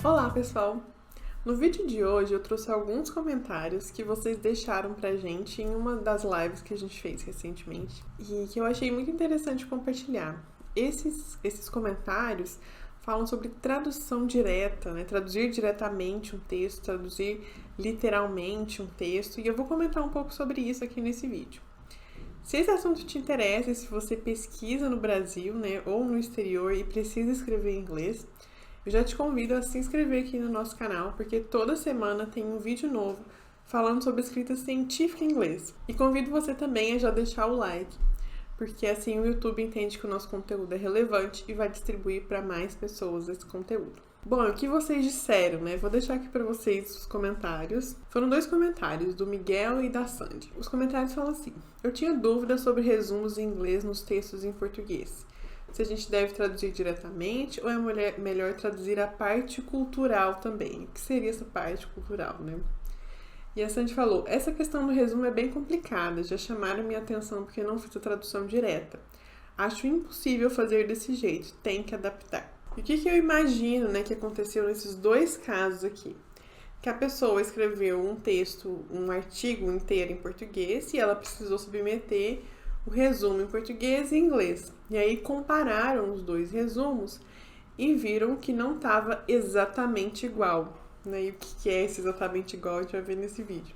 Olá, pessoal! No vídeo de hoje eu trouxe alguns comentários que vocês deixaram pra gente em uma das lives que a gente fez recentemente e que eu achei muito interessante compartilhar. Esses comentários falam sobre tradução direta, né? Traduzir diretamente um texto, traduzir literalmente um texto, e eu vou comentar um pouco sobre isso aqui nesse vídeo. Se esse assunto te interessa, se você pesquisa no Brasil, né, ou no exterior e precisa escrever em inglês, eu já te convido a se inscrever aqui no nosso canal, porque toda semana tem um vídeo novo falando sobre escrita científica em inglês. E convido você também a já deixar o like, porque assim o YouTube entende que o nosso conteúdo é relevante e vai distribuir para mais pessoas esse conteúdo. Bom, o que vocês disseram, né? Vou deixar aqui para vocês os comentários. Foram 2 comentários, do Miguel e da Sandy. Os comentários falam assim: eu tinha dúvidas sobre resumos em inglês nos textos em português. Se a gente deve traduzir diretamente ou é melhor traduzir a parte cultural também. O que seria essa parte cultural, né? E a Sandy falou: essa questão do resumo é bem complicada, já chamaram minha atenção porque não fiz a tradução direta. Acho impossível fazer desse jeito, tem que adaptar. E o que eu imagino, né, que aconteceu nesses 2 casos aqui? Que a pessoa escreveu um texto, um artigo inteiro em português e ela precisou submeter o resumo em português e inglês. E aí compararam os 2 resumos e viram que não estava exatamente igual. Né? E o que é esse exatamente igual a gente vai ver nesse vídeo.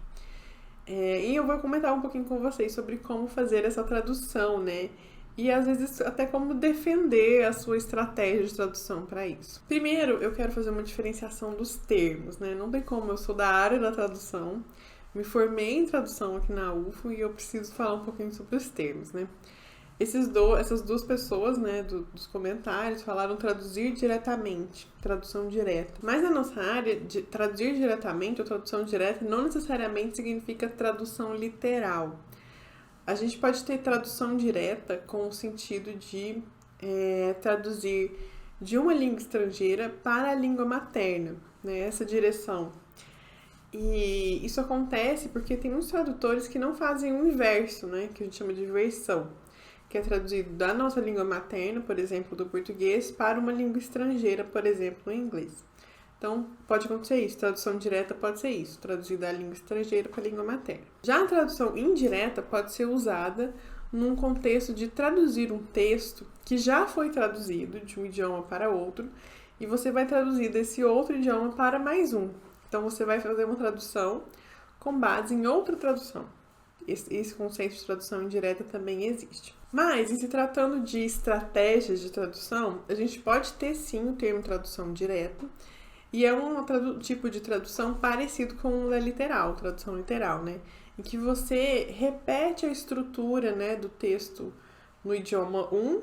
E eu vou comentar um pouquinho com vocês sobre como fazer essa tradução, né? E às vezes até como defender a sua estratégia de tradução para isso. Primeiro, eu quero fazer uma diferenciação dos termos, né? Não tem como, eu sou da área da tradução, me formei em tradução aqui na UFO e eu preciso falar um pouquinho sobre os termos, né? Essas 2 pessoas, né, dos comentários, falaram traduzir diretamente, tradução direta. Mas na nossa área, traduzir diretamente ou tradução direta não necessariamente significa tradução literal. A gente pode ter tradução direta com o sentido de traduzir de uma língua estrangeira para a língua materna, né, essa direção. E isso acontece porque tem muitos tradutores que não fazem o inverso, né, que a gente chama de versão, que é traduzido da nossa língua materna, por exemplo, do português, para uma língua estrangeira, por exemplo, o inglês. Então, pode acontecer isso. Tradução direta pode ser isso, traduzir da língua estrangeira para a língua materna. Já a tradução indireta pode ser usada num contexto de traduzir um texto que já foi traduzido de um idioma para outro e você vai traduzir desse outro idioma para mais um. Então, você vai fazer uma tradução com base em outra tradução. Esse conceito de tradução indireta também existe. Mas, em se tratando de estratégias de tradução, a gente pode ter sim o termo tradução direta, e é um tipo de tradução parecido com o da literal, tradução literal, né? Em que você repete a estrutura, né, do texto no idioma 1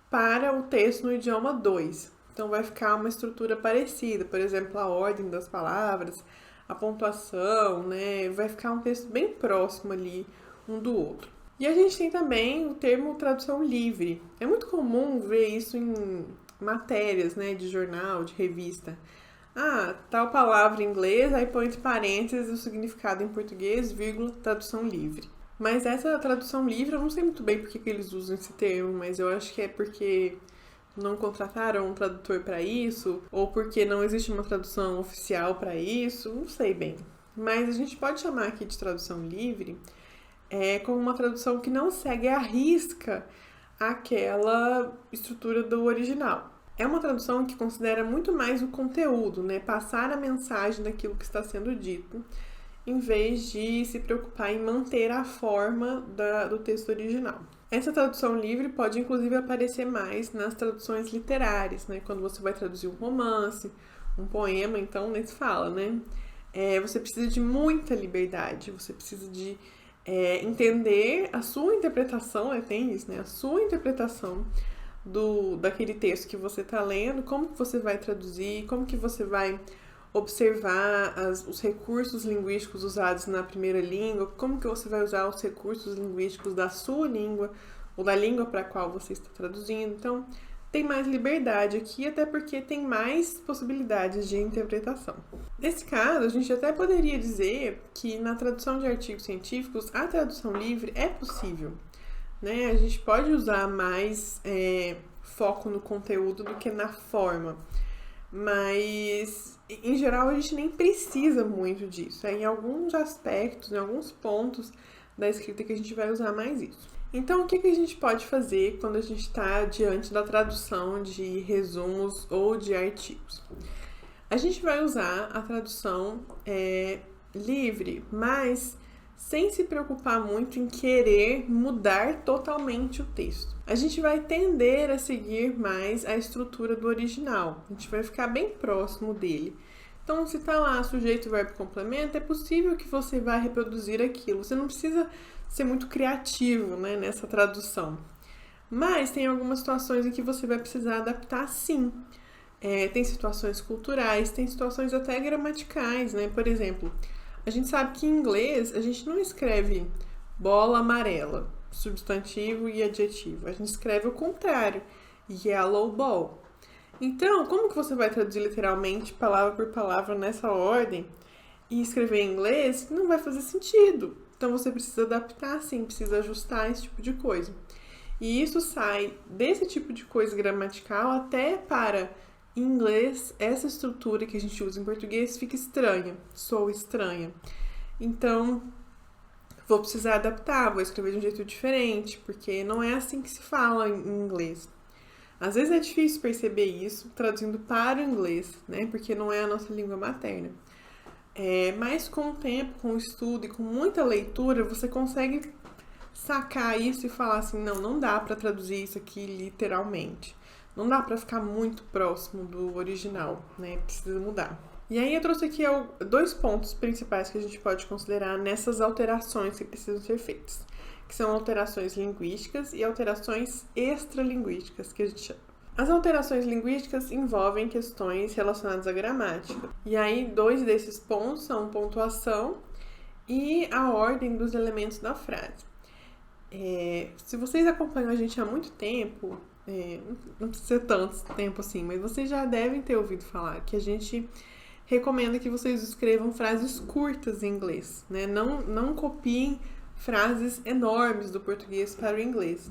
para o texto no idioma 2. Então vai ficar uma estrutura parecida, por exemplo, a ordem das palavras, a pontuação, né? Vai ficar um texto bem próximo ali um do outro. E a gente tem também o termo tradução livre. É muito comum ver isso em matérias, né, de jornal, de revista. Tal palavra em inglês, aí põe entre parênteses o significado em português, vírgula, tradução livre. Mas essa tradução livre, eu não sei muito bem por que eles usam esse termo, mas eu acho que é porque não contrataram um tradutor para isso, ou porque não existe uma tradução oficial para isso, não sei bem. Mas a gente pode chamar aqui de tradução livre como uma tradução que não segue à risca aquela estrutura do original. É uma tradução que considera muito mais o conteúdo, né? Passar a mensagem daquilo que está sendo dito, em vez de se preocupar em manter a forma do texto original. Essa tradução livre pode inclusive aparecer mais nas traduções literárias, né? Quando você vai traduzir um romance, um poema, então nem se fala, né? Você precisa de muita liberdade, você precisa de entender a sua interpretação, tem isso, né? A sua interpretação daquele texto que você está lendo, como que você vai traduzir, como que você vai observar os recursos linguísticos usados na primeira língua, como que você vai usar os recursos linguísticos da sua língua ou da língua para a qual você está traduzindo. Então, tem mais liberdade aqui, até porque tem mais possibilidades de interpretação. Nesse caso, a gente até poderia dizer que na tradução de artigos científicos, a tradução livre é possível, né? A gente pode usar mais foco no conteúdo do que na forma. Mas, em geral, a gente nem precisa muito disso. É em alguns aspectos, em alguns pontos da escrita que a gente vai usar mais isso. Então, o que a gente pode fazer quando a gente está diante da tradução de resumos ou de artigos? A gente vai usar a tradução livre, mas sem se preocupar muito em querer mudar totalmente o texto. A gente vai tender a seguir mais a estrutura do original. A gente vai ficar bem próximo dele. Então, se está lá sujeito, verbo, complemento, é possível que você vá reproduzir aquilo. Você não precisa ser muito criativo, né, nessa tradução. Mas tem algumas situações em que você vai precisar adaptar sim. Tem situações culturais, tem situações até gramaticais, né? Por exemplo, a gente sabe que em inglês a gente não escreve bola amarela, substantivo e adjetivo. A gente escreve o contrário, yellow ball. Então, como que você vai traduzir literalmente, palavra por palavra, nessa ordem e escrever em inglês? Não vai fazer sentido. Então, você precisa adaptar, sim, precisa ajustar esse tipo de coisa. E isso sai desse tipo de coisa gramatical até para, em inglês, essa estrutura que a gente usa em português fica estranha, soa estranha. Então, vou precisar adaptar, vou escrever de um jeito diferente, porque não é assim que se fala em inglês. Às vezes é difícil perceber isso traduzindo para o inglês, né? Porque não é a nossa língua materna. Mas com o tempo, com o estudo e com muita leitura, você consegue sacar isso e falar assim, não dá para traduzir isso aqui literalmente. Não dá para ficar muito próximo do original, né? Precisa mudar. E aí eu trouxe aqui 2 pontos principais que a gente pode considerar nessas alterações que precisam ser feitas, que são alterações linguísticas e alterações extralinguísticas, que a gente chama. As alterações linguísticas envolvem questões relacionadas à gramática. E aí, 2 desses pontos são pontuação e a ordem dos elementos da frase. Se vocês acompanham a gente há muito tempo, não precisa ser tanto tempo assim, mas vocês já devem ter ouvido falar que a gente recomenda que vocês escrevam frases curtas em inglês, né? Não copiem frases enormes do português para o inglês.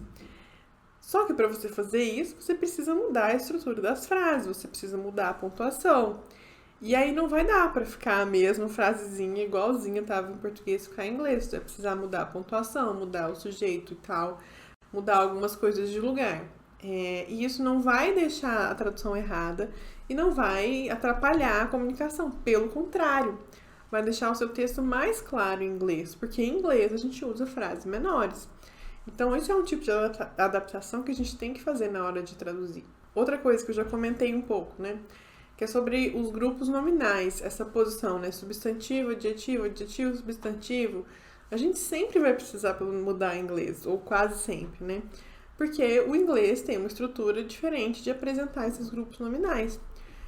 Só que para você fazer isso, você precisa mudar a estrutura das frases, você precisa mudar a pontuação. E aí não vai dar para ficar a mesma frasezinha igualzinha estava em português ficar em inglês. Você vai precisar mudar a pontuação, mudar o sujeito e tal, mudar algumas coisas de lugar. E isso não vai deixar a tradução errada e não vai atrapalhar a comunicação. Pelo contrário, vai deixar o seu texto mais claro em inglês, porque em inglês a gente usa frases menores. Então, esse é um tipo de adaptação que a gente tem que fazer na hora de traduzir. Outra coisa que eu já comentei um pouco, né? Que é sobre os grupos nominais, essa posição, né? Substantivo, adjetivo, adjetivo, substantivo. A gente sempre vai precisar mudar em inglês, ou quase sempre, né? Porque o inglês tem uma estrutura diferente de apresentar esses grupos nominais.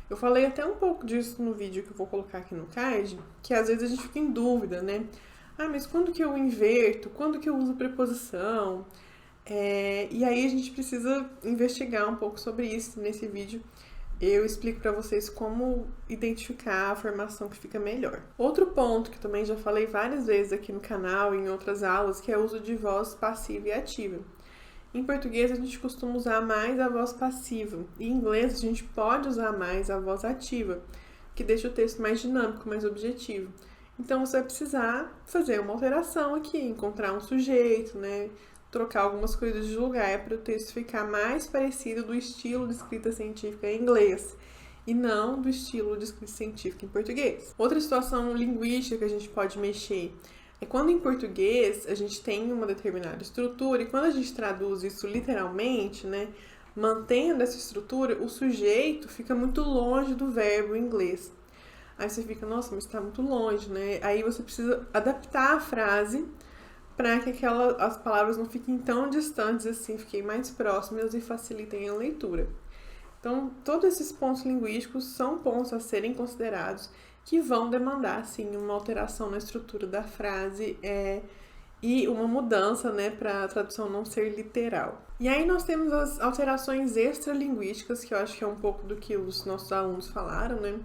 Eu falei até um pouco disso no vídeo que eu vou colocar aqui no card, que às vezes a gente fica em dúvida, né? Mas quando que eu inverto? Quando que eu uso preposição? E aí a gente precisa investigar um pouco sobre isso nesse vídeo. Eu explico para vocês como identificar a formação que fica melhor. Outro ponto que também já falei várias vezes aqui no canal e em outras aulas, que é o uso de voz passiva e ativa. Em português a gente costuma usar mais a voz passiva, e em inglês a gente pode usar mais a voz ativa, que deixa o texto mais dinâmico, mais objetivo. Então você vai precisar fazer uma alteração aqui, encontrar um sujeito, né? Trocar algumas coisas de lugar para o texto ficar mais parecido do estilo de escrita científica em inglês e não do estilo de escrita científica em português. Outra situação linguística que a gente pode mexer é quando em português a gente tem uma determinada estrutura e quando a gente traduz isso literalmente, né? Mantendo essa estrutura, o sujeito fica muito longe do verbo em inglês. Aí você fica, nossa, mas está muito longe, né? Aí você precisa adaptar a frase para que as palavras não fiquem tão distantes assim, fiquem mais próximas e facilitem a leitura. Então, todos esses pontos linguísticos são pontos a serem considerados que vão demandar, sim, uma alteração na estrutura da frase e uma mudança, né, para a tradução não ser literal. E aí nós temos as alterações extralinguísticas, que eu acho que é um pouco do que os nossos alunos falaram, né?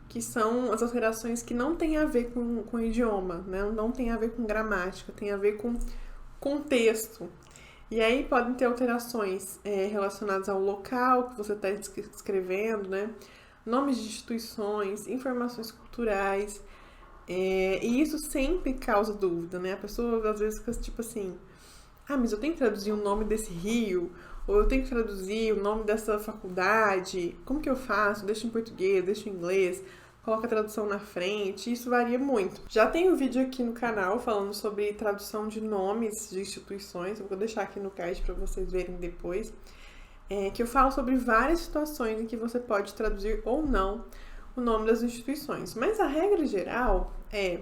Que são as alterações que não têm a ver com o idioma, né? Não tem a ver com gramática, tem a ver com contexto. E aí podem ter alterações relacionadas ao local que você está escrevendo, né? nomes de instituições, informações culturais. E isso sempre causa dúvida, né? A pessoa às vezes fica tipo assim, mas eu tenho que traduzir o nome desse rio, ou eu tenho que traduzir o nome dessa faculdade, como que eu faço? Deixo em português, deixo em inglês, coloca a tradução na frente, isso varia muito. Já tem um vídeo aqui no canal falando sobre tradução de nomes de instituições, eu vou deixar aqui no card para vocês verem depois, que eu falo sobre várias situações em que você pode traduzir ou não o nome das instituições. Mas a regra geral é,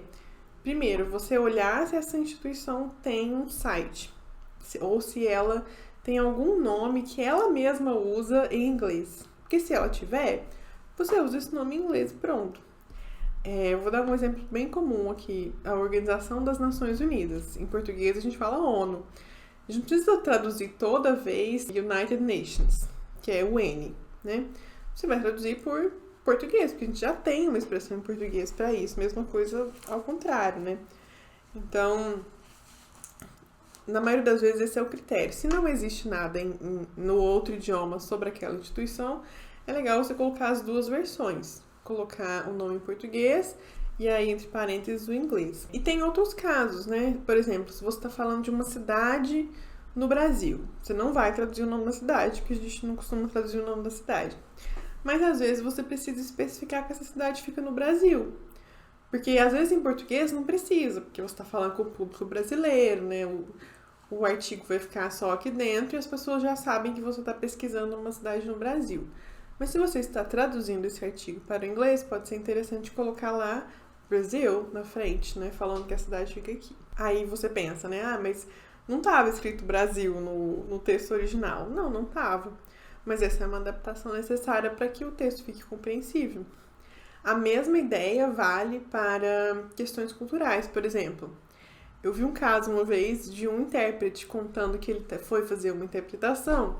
primeiro, você olhar se essa instituição tem um site, ou se ela tem algum nome que ela mesma usa em inglês. Porque se ela tiver, você usa esse nome em inglês e pronto. Eu vou dar um exemplo bem comum aqui, a Organização das Nações Unidas. Em português a gente fala ONU. A gente precisa traduzir toda vez United Nations, que é o N, né? Você vai traduzir por português, porque a gente já tem uma expressão em português para isso. Mesma coisa ao contrário, né? Então, na maioria das vezes esse é o critério. Se não existe nada no outro idioma sobre aquela instituição, é legal você colocar as duas versões. Colocar o nome em português e aí, entre parênteses, o inglês. E tem outros casos, né? Por exemplo, se você está falando de uma cidade no Brasil, você não vai traduzir o nome da cidade, porque a gente não costuma traduzir o nome da cidade. Mas, às vezes, você precisa especificar que essa cidade fica no Brasil. Porque, às vezes, em português não precisa, porque você está falando com o público brasileiro, né? O artigo vai ficar só aqui dentro e as pessoas já sabem que você está pesquisando uma cidade no Brasil. Mas se você está traduzindo esse artigo para o inglês, pode ser interessante colocar lá Brasil na frente, né? Falando que a cidade fica aqui. Aí você pensa, né? Mas não estava escrito Brasil no texto original. Não estava. Mas essa é uma adaptação necessária para que o texto fique compreensível. A mesma ideia vale para questões culturais, por exemplo. Eu vi um caso uma vez de um intérprete contando que ele foi fazer uma interpretação.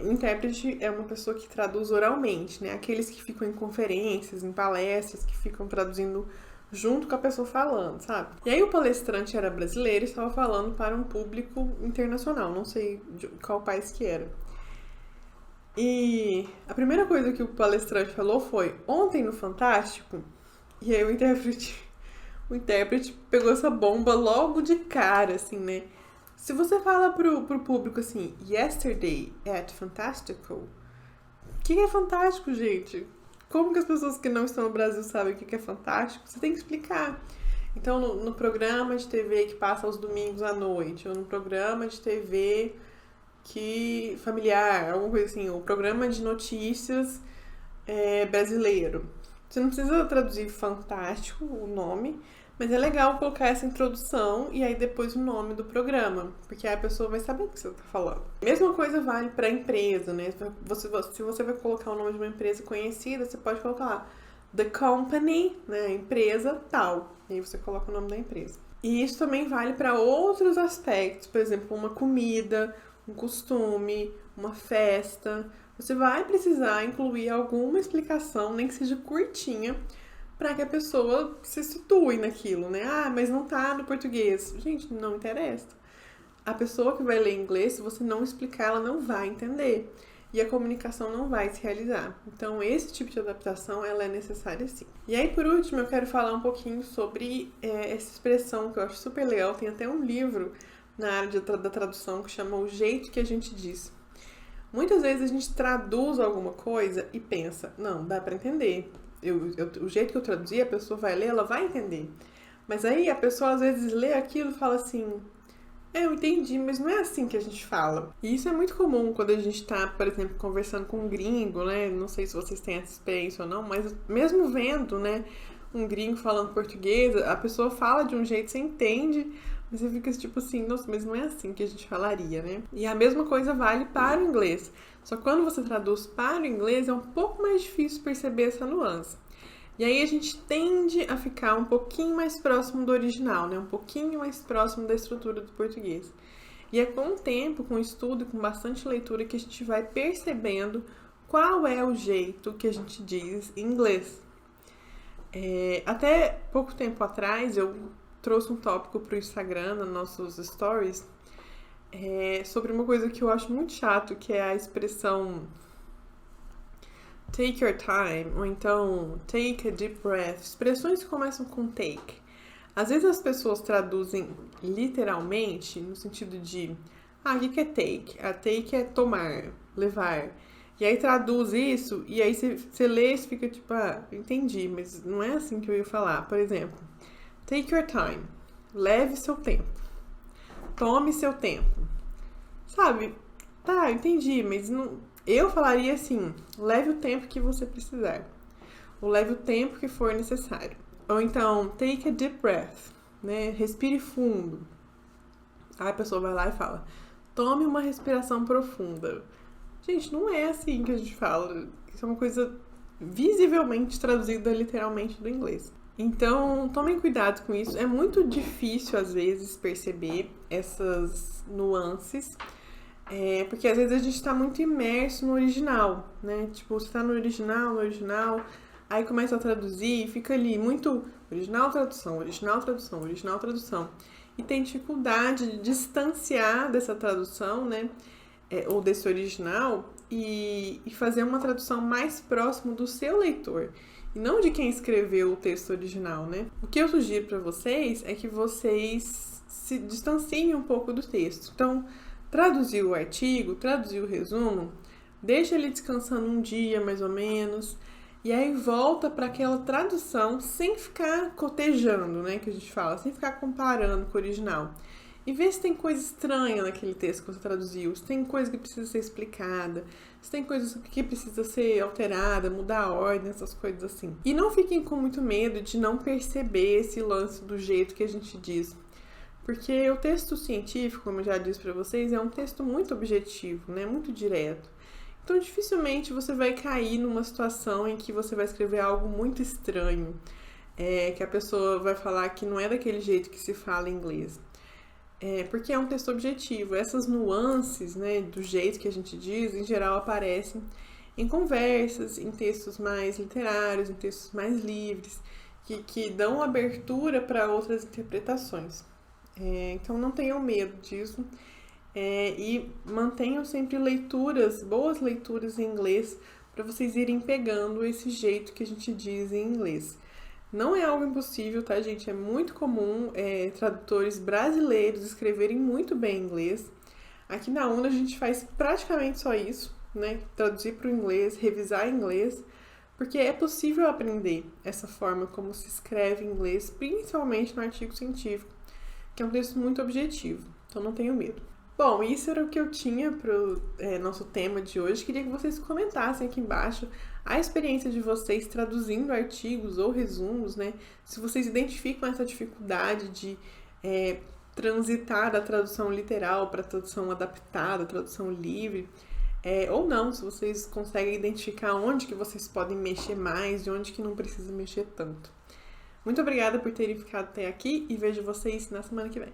O intérprete é uma pessoa que traduz oralmente, né? Aqueles que ficam em conferências, em palestras, que ficam traduzindo junto com a pessoa falando, sabe? E aí o palestrante era brasileiro e estava falando para um público internacional, não sei de qual país que era. E a primeira coisa que o palestrante falou foi, ontem no Fantástico, e aí o intérprete pegou essa bomba logo de cara, assim, né? Se você fala pro público assim, yesterday at Fantastical, o que é fantástico, gente? Como que as pessoas que não estão no Brasil sabem o que é fantástico? Você tem que explicar. Então, no programa de TV que passa aos domingos à noite, ou no programa de TV que familiar, alguma coisa assim, o programa de notícias brasileiro. Você não precisa traduzir fantástico o nome, mas é legal colocar essa introdução e aí depois o nome do programa, porque aí a pessoa vai saber o que você está falando. Mesma coisa vale para a empresa, né? Se você vai colocar o nome de uma empresa conhecida, você pode colocar lá The Company, né? Empresa tal. E aí você coloca o nome da empresa. E isso também vale para outros aspectos, por exemplo, uma comida, um costume, uma festa. Você vai precisar incluir alguma explicação, nem que seja curtinha, para que a pessoa se situe naquilo, né? Mas não tá no português. Gente, não interessa. A pessoa que vai ler inglês, se você não explicar, ela não vai entender. E a comunicação não vai se realizar. Então, esse tipo de adaptação, ela é necessária sim. E aí, por último, eu quero falar um pouquinho sobre essa expressão que eu acho super legal. Tem até um livro na área da tradução que chama O Jeito que a Gente Diz. Muitas vezes a gente traduz alguma coisa e pensa, não, dá para entender. O jeito que eu traduzi, a pessoa vai ler, ela vai entender. Mas aí a pessoa às vezes lê aquilo e fala assim, eu entendi, mas não é assim que a gente fala. E isso é muito comum quando a gente tá, por exemplo, conversando com um gringo, né? Não sei se vocês têm essa experiência ou não, mas mesmo vendo, né, um gringo falando português, a pessoa fala de um jeito, você entende, mas você fica tipo assim, nossa, mas não é assim que a gente falaria, né? E a mesma coisa vale para o inglês. Só que quando você traduz para o inglês, é um pouco mais difícil perceber essa nuance. E aí a gente tende a ficar um pouquinho mais próximo do original, né? Um pouquinho mais próximo da estrutura do português. E é com o tempo, com o estudo, com bastante leitura, que a gente vai percebendo qual é o jeito que a gente diz em inglês. Até pouco tempo atrás, eu trouxe um tópico para o Instagram, nos nossos stories, sobre uma coisa que eu acho muito chato, que é a expressão take your time, ou então take a deep breath, expressões que começam com take. Às vezes as pessoas traduzem literalmente no sentido de, o que é take? A take é tomar, levar. E aí traduz isso, e aí você lê e fica tipo, entendi, mas não é assim que eu ia falar. Por exemplo, take your time, leve seu tempo, tome seu tempo. Sabe? Tá, entendi, mas não... eu falaria assim, leve o tempo que você precisar. Ou leve o tempo que for necessário. Ou então, take a deep breath, né? Respire fundo. Aí a pessoa vai lá e fala, tome uma respiração profunda. Gente, não é assim que a gente fala. Isso é uma coisa visivelmente traduzida literalmente do inglês. Então, tomem cuidado com isso. É muito difícil, às vezes, perceber essas nuances. Porque às vezes a gente tá muito imerso no original, né? Tipo, você tá no original, aí começa a traduzir e fica ali muito original, tradução. E tem dificuldade de distanciar dessa tradução, né? Ou desse original e fazer uma tradução mais próximo do seu leitor. E não de quem escreveu o texto original, né? O que eu sugiro para vocês é que vocês se distanciem um pouco do texto. Então, traduzir o artigo, traduzir o resumo, deixa ele descansando um dia mais ou menos, e aí volta para aquela tradução sem ficar cotejando, né, que a gente fala, sem ficar comparando com o original. E ver se tem coisa estranha naquele texto que você traduziu, se tem coisa que precisa ser explicada, se tem coisa que precisa ser alterada, mudar a ordem, essas coisas assim. E não fiquem com muito medo de não perceber esse lance do jeito que a gente diz. Porque o texto científico, como eu já disse para vocês, é um texto muito objetivo, né? Muito direto. Então, dificilmente você vai cair numa situação em que você vai escrever algo muito estranho, que a pessoa vai falar que não é daquele jeito que se fala em inglês. Porque é um texto objetivo. Essas nuances, né, do jeito que a gente diz, em geral aparecem em conversas, em textos mais literários, em textos mais livres, que dão abertura para outras interpretações. Então não tenham medo disso e mantenham sempre boas leituras em inglês para vocês irem pegando esse jeito que a gente diz em inglês. Não é algo impossível, tá, gente? É muito comum tradutores brasileiros escreverem muito bem inglês. Aqui na UNA a gente faz praticamente só isso, né? Traduzir para o inglês, revisar inglês, porque é possível aprender essa forma como se escreve em inglês, principalmente no artigo científico, que é um texto muito objetivo, então não tenham medo. Bom, isso era o que eu tinha para o nosso tema de hoje. Queria que vocês comentassem aqui embaixo a experiência de vocês traduzindo artigos ou resumos, né? Se vocês identificam essa dificuldade de transitar da tradução literal para a tradução adaptada, tradução livre, ou não, se vocês conseguem identificar onde que vocês podem mexer mais e onde que não precisa mexer tanto. Muito obrigada por terem ficado até aqui e vejo vocês na semana que vem.